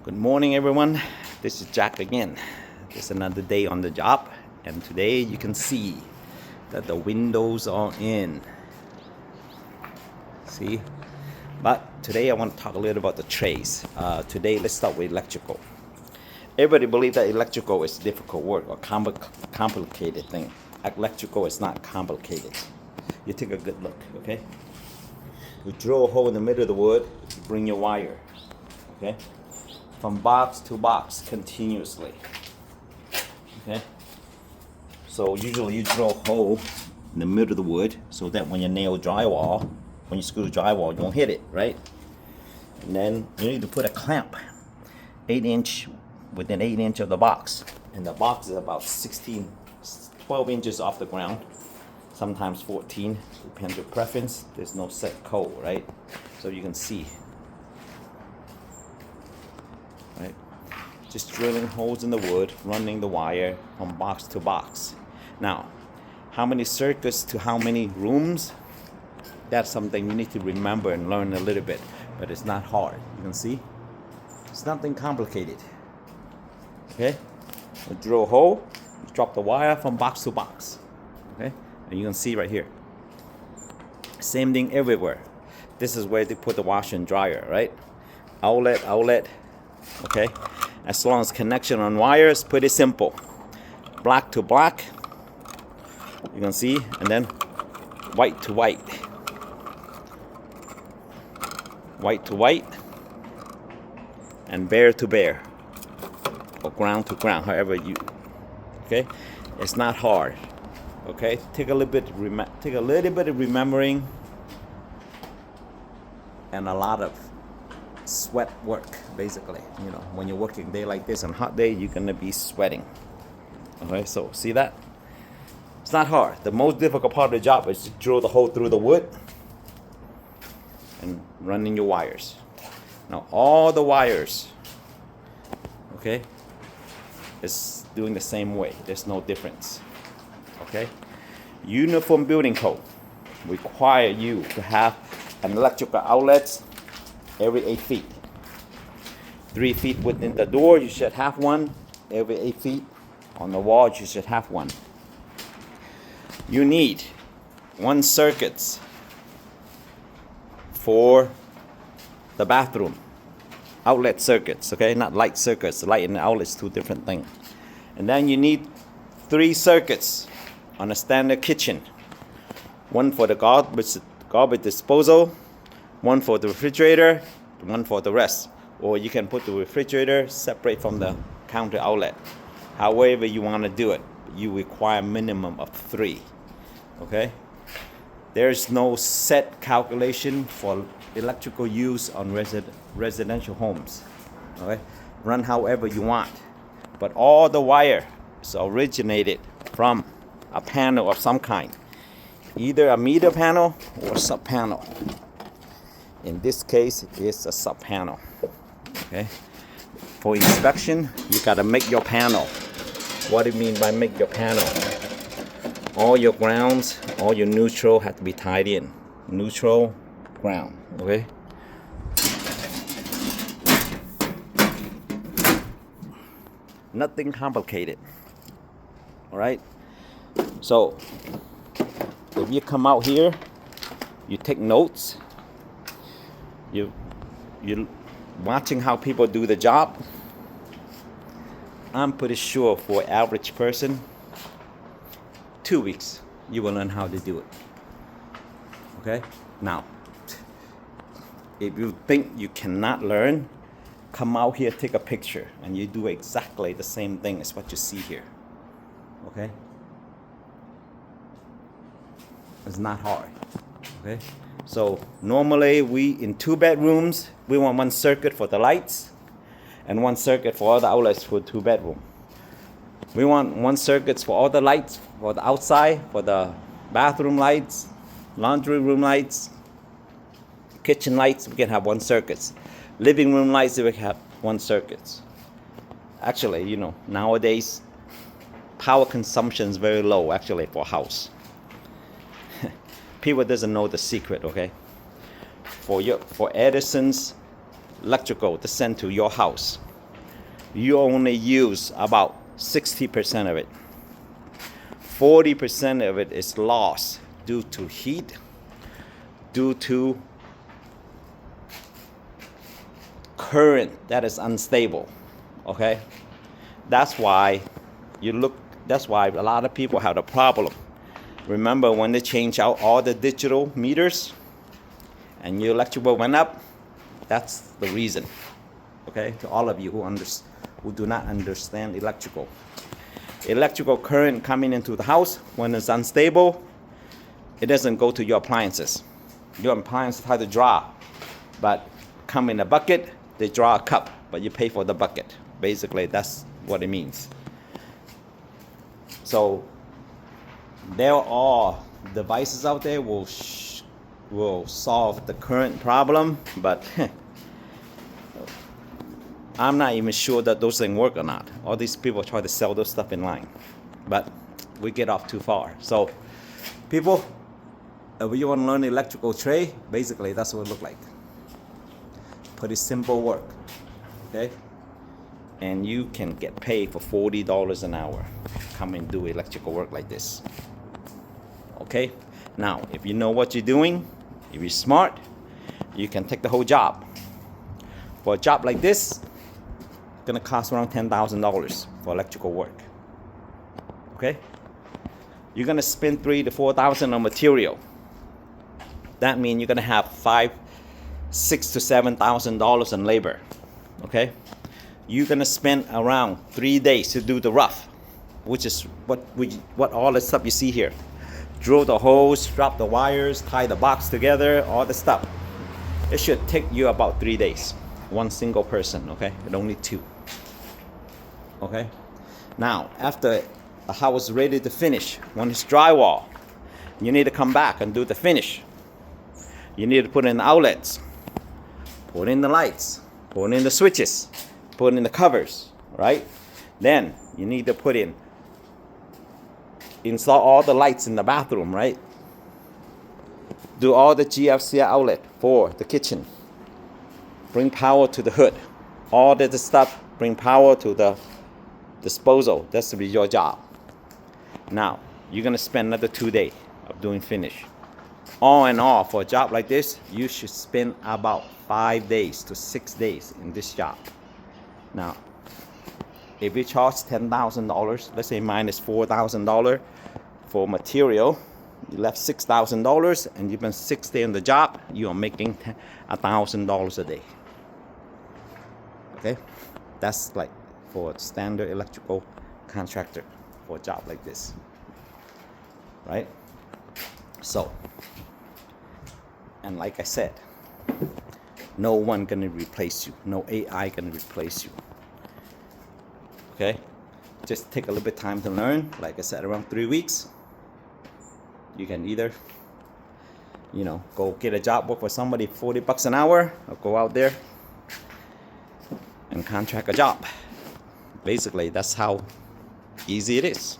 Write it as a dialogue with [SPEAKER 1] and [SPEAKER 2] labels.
[SPEAKER 1] Good morning, everyone. This is Jack again. It's another day on the job, and today you can see that the windows are in. See? But today I want to talk a little about the trades. Today, let's start with electrical. Everybody believes that electrical is difficult work or complicated thing. Electrical is not complicated. You take a good look, okay? You drill a hole in the middle of the wood, you bring your wire, okay? From box to box continuously, okay? So usually you drill a hole in the middle of the wood so that when you nail drywall, when you screw drywall, you won't hit it, right? And then you need to put a clamp, 8-inch, within 8 inches of the box. And the box is about 12 inches off the ground, sometimes 14, depends your preference. There's no set code, right? So you can see, right? Just drilling holes in the wood, running the wire from box to box. Now, how many circuits to how many rooms? That's something you need to remember and learn a little bit, but it's not hard. You can see, it's nothing complicated. Okay, you drill a hole, you drop the wire from box to box. Okay, and you can see right here. Same thing everywhere. This is where they put the washer and dryer, right? Outlet. Okay, as long as connection on wires, pretty simple. Black to black, you can see, and then white to white. White to white, and bare to bare, or ground to ground, however you, okay? It's not hard, okay? Take a little bit of remembering and a lot of sweat work, basically. You know, when you're working day like this on a hot day, you're gonna be sweating. Okay, so see that? It's not hard. The most difficult part of the job is to drill the hole through the wood and running your wires. Now all the wires, okay, is doing the same way. There's no difference. Okay, Uniform Building Code require you to have an electrical outlets every 8 feet. 3 feet within the door, you should have one. Every 8 feet on the wall, you should have one. You need 1 circuits for the bathroom outlet circuits, okay, not light circuits. Light and outlets, two different things. And then you need 3 circuits on a standard kitchen. 1 for the garbage disposal, 1 for the refrigerator, 1 for the rest. Or you can put the refrigerator separate from the counter outlet. However you want to do it, you require a minimum of 3. Okay. There's no set calculation for electrical use on residential homes. Okay? Run however you want. But all the wire is originated from a panel of some kind. Either a meter panel or sub panel. In this case, it's a sub panel. Okay? For inspection, you gotta make your panel. What do you mean by make your panel? All your grounds, all your neutral have to be tied in. Neutral, ground, okay? Nothing complicated, all right? So, if you come out here, you take notes, you're watching how people do the job. I'm pretty sure for an average person, 2 weeks, you will learn how to do it. Okay? Now, if you think you cannot learn, come out here, take a picture, and you do exactly the same thing as what you see here. Okay? It's not hard. Okay? So normally in 2 bedrooms, we want 1 circuit for the lights and 1 circuit for all the outlets for 2 bedrooms. We want 1 circuit for all the lights for the outside, for the bathroom lights, laundry room lights, kitchen lights. We can have 1 circuit. Living room lights, we have 1 circuit. Actually, you know, nowadays power consumption is very low actually for house. People doesn't know the secret, okay? For Edison's electrical to send to your house. you only use about 60% of it. 40% of it is lost due to heat, due to current that is unstable. Okay, that's why a lot of people have the problem. Remember when they change out all the digital meters and your electric bill went up? That's the reason. Okay, to all of you who do not understand electrical current coming into the house, when it's unstable, it doesn't go to your appliances. Your appliances try to draw, but come in a bucket, they draw a cup, but you pay for the bucket. Basically, that's what it means. So there are devices out there will solve the current problem, but I'm not even sure that those things work or not. All these people try to sell those stuff in line, but we get off too far. So people, if you want to learn electrical trade, basically that's what it looks like. Pretty simple work, okay? And you can get paid for $40 an hour. Come and do electrical work like this. Okay? Now, if you know what you're doing, if you're smart, you can take the whole job. For a job like this, it's gonna cost around $10,000 for electrical work. Okay? You're gonna spend $3,000 to $4,000 on material. That means you're gonna have $5,000, $6,000 to $7,000 in labor. Okay? You're gonna spend around 3 days to do the rough, which is what all the stuff you see here. Drill the holes, drop the wires, tie the box together, all the stuff. It should take you about 3 days. One single person, okay? And only 2. Okay? Now, after the house is ready to finish, when it's drywall, you need to come back and do the finish. You need to put in the outlets, put in the lights, put in the switches, put in the covers, right? Then you need to install all the lights in the bathroom, right? Do all the GFCI outlet for the kitchen. Bring power to the hood. All the stuff, bring power to the disposal. That's to be your job. Now, you're gonna spend another 2 days of doing finish. All in all, for a job like this, you should spend about 5 days to 6 days in this job. Now, if you charge $10,000, let's say minus $4,000 for material, you left $6,000, and you've been 6 days on the job, you are making $1,000 a day. Okay, that's like for a standard electrical contractor for a job like this, right? So, and like I said, no one gonna replace you. No AI gonna replace you. Okay? Just take a little bit of time to learn. Like I said, around 3 weeks. You can either, go get a job, work for somebody $40 an hour, or go out there and contract a job. Basically, that's how easy it is.